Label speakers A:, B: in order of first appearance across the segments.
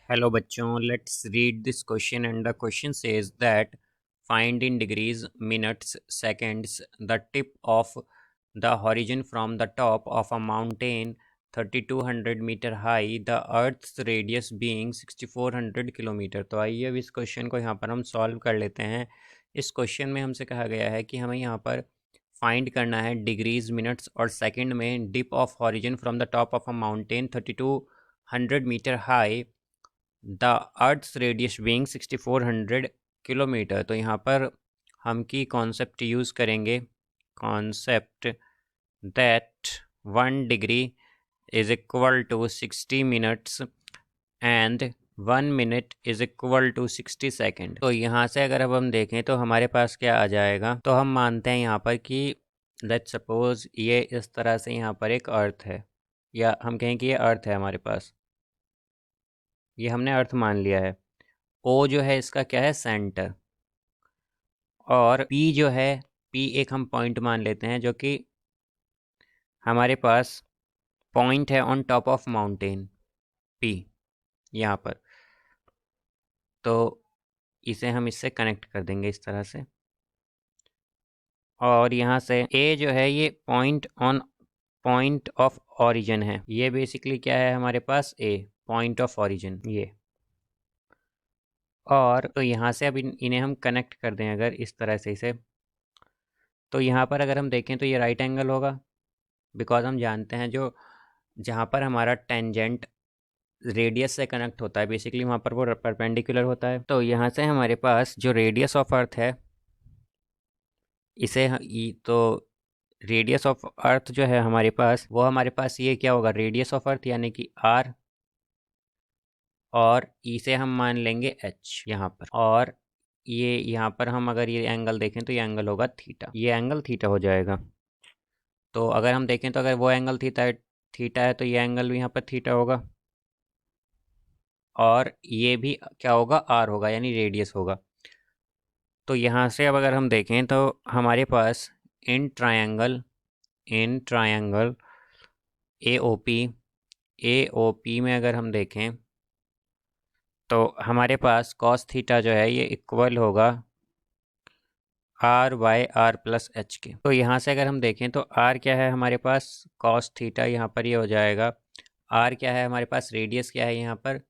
A: Hello बच्चों, let's read this question and the question says that find in degrees, minutes, seconds the tip of the horizon from the top of a mountain 3200 metre high, the earth's radius being 6400 kilometre. तो आइए अब इस question को यहाँ पर हम solve कर लेते हैं। इस क्वेश्चन में हमसे कहा गया है कि हमें यहाँ पर फाइंड करना है डिग्रीज, मिनट्स और सेकंड में dip of horizon from the top of a mountain 3200 metre high, the earth's radius being 6400 kilometre. तो यहाँ पर हम की कॉन्सेप्ट यूज़ करेंगे, concept that 1 degree is equal to 60 minutes and 1 minute is equal to 60 second. तो यहाँ से अगर अब हम देखें तो हमारे पास क्या आ जाएगा, तो हम मानते हैं यहाँ पर कि लेट्स सपोज ये इस तरह से यहाँ पर एक अर्थ है, या हम कहें कि ये अर्थ है हमारे पास, ये हमने अर्थ मान लिया है। ओ जो है इसका क्या है, सेंटर, और पी जो है, पी एक हम पॉइंट मान लेते हैं जो कि हमारे पास पॉइंट है on top of mountain P यहाँ पर। तो इसे हम इससे कनेक्ट कर देंगे इस तरह से, और यहाँ से ए जो है ये पॉइंट ऑफ ओरिजिन है। ये बेसिकली क्या है हमारे पास, ए पॉइंट ऑफ ओरिजिन ये। और तो यहाँ से अब इन्हें हम कनेक्ट कर दें अगर इस तरह से इसे, तो यहाँ पर अगर हम देखें तो ये राइट एंगल होगा, बिकॉज हम जानते हैं जो जहाँ पर हमारा टेंजेंट रेडियस से कनेक्ट होता है बेसिकली वहाँ पर वो परपेंडिकुलर होता है। तो यहाँ से हमारे पास जो रेडियस ऑफ अर्थ है इसे तो रेडियस ऑफ अर्थ जो है हमारे पास, वो हमारे पास ये क्या होगा, रेडियस ऑफ अर्थ यानी कि आर, और इसे हम मान लेंगे एच यहाँ पर। और ये यहाँ पर हम अगर ये एंगल देखें तो ये एंगल होगा थीटा, ये एंगल थीटा हो जाएगा। तो अगर हम देखें तो अगर वो एंगल थीटा है तो ये एंगल भी यहाँ पर थीटा होगा, और ये भी क्या होगा, आर होगा, यानी रेडियस होगा। तो यहाँ से अब अगर हम देखें तो हमारे पास in triangle A O P में अगर हम देखें तो हमारे पास कॉस थीटा जो है ये इक्वल होगा R by R plus H के। तो यहाँ से अगर हम देखें तो आर क्या है हमारे पास, कॉस थीटा, यहाँ पर ये हो जाएगा। आर क्या है हमारे पास, रेडियस क्या है यहाँ पर,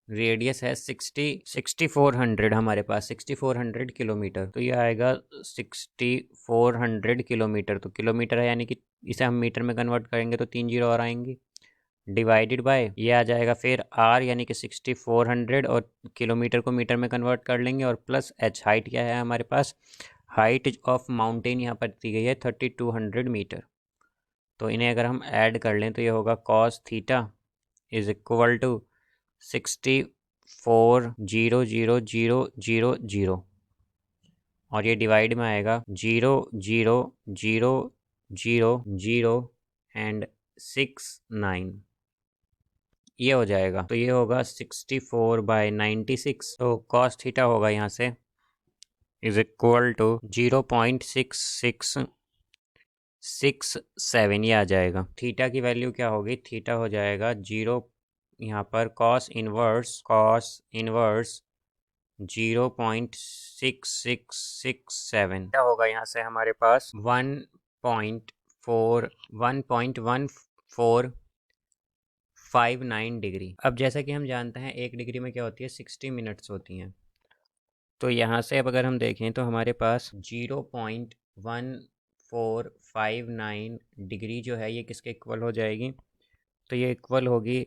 A: रेडियस है 6400 हमारे पास, 6400 किलोमीटर। तो ये आएगा 6400 किलोमीटर। तो किलोमीटर है यानी कि इसे हम मीटर में कन्वर्ट करेंगे तो 3 जीरो और आएंगी, डिवाइडेड बाय ये आ जाएगा फिर आर यानी कि 6400, और किलोमीटर को मीटर में कन्वर्ट कर लेंगे, और प्लस एच, हाइट क्या है हमारे पास, हाइट ऑफ माउंटेन यहाँ पर दी गई है 3200 मीटर। तो इन्हें अगर हम ऐड कर लें तो ये होगा cos theta is equal to 64,000,000, और ये डिवाइड में आएगा 0,0,0,0 एंड 69, ये हो जाएगा। तो ये होगा 64/96। तो कॉस थीटा होगा यहाँ से इज इक्वल टू 0.6667, ये आ जाएगा। थीटा की वैल्यू क्या होगी, थीटा हो जाएगा 0, यहाँ पर कॉस इनवर्स 0.6667, क्या होगा यहाँ से हमारे पास 1.59 डिग्री। अब जैसा कि हम जानते हैं 1 डिग्री में क्या होती है, 60 मिनट्स होती हैं। तो यहाँ से अब अगर हम देखें तो हमारे पास 0.1459 डिग्री जो है ये किसके इक्वल हो जाएगी, तो ये इक्वल होगी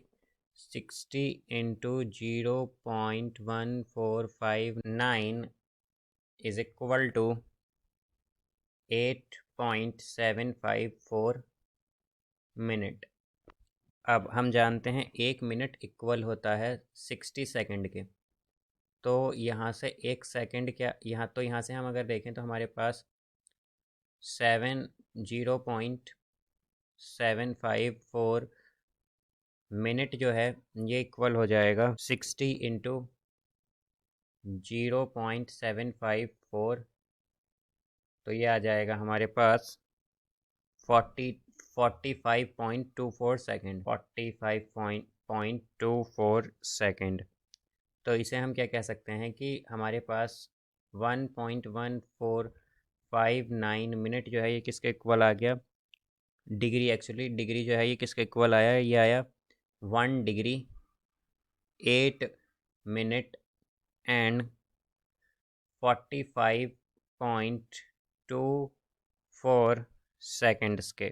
A: 60 into 0.1459 is equal to 8.754 minute. अब हम जानते हैं 1 मिनट इक्वल होता है 60 सेकंड के। तो यहाँ से 1 सेकंड क्या, यहाँ से हम अगर देखें तो हमारे पास 0.754 मिनट जो है ये इक्वल हो जाएगा 60 इंटू 0.754। तो ये आ जाएगा हमारे पास 45.24 सेकेंड, 45.24 सेकेंड। तो इसे हम क्या कह सकते हैं कि हमारे पास 1.1459 मिनट जो है ये किसके इक्वल आ गया, डिग्री, एक्चुअली डिग्री जो है ये किसके इक्वल आया, ये आया 1 डिग्री 8 मिनट एंड 45.24 सेकेंड्स के।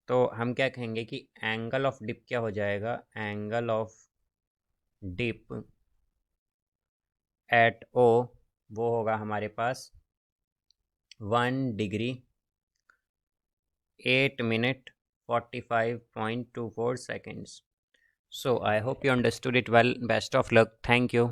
A: तो हम क्या कहेंगे कि एंगल ऑफ डिप क्या हो जाएगा, एंगल ऑफ डिप एट ओ वो होगा हमारे पास 1 degree 8 minute 45.24 seconds. So I hope you understood it well. Best of luck. Thank you.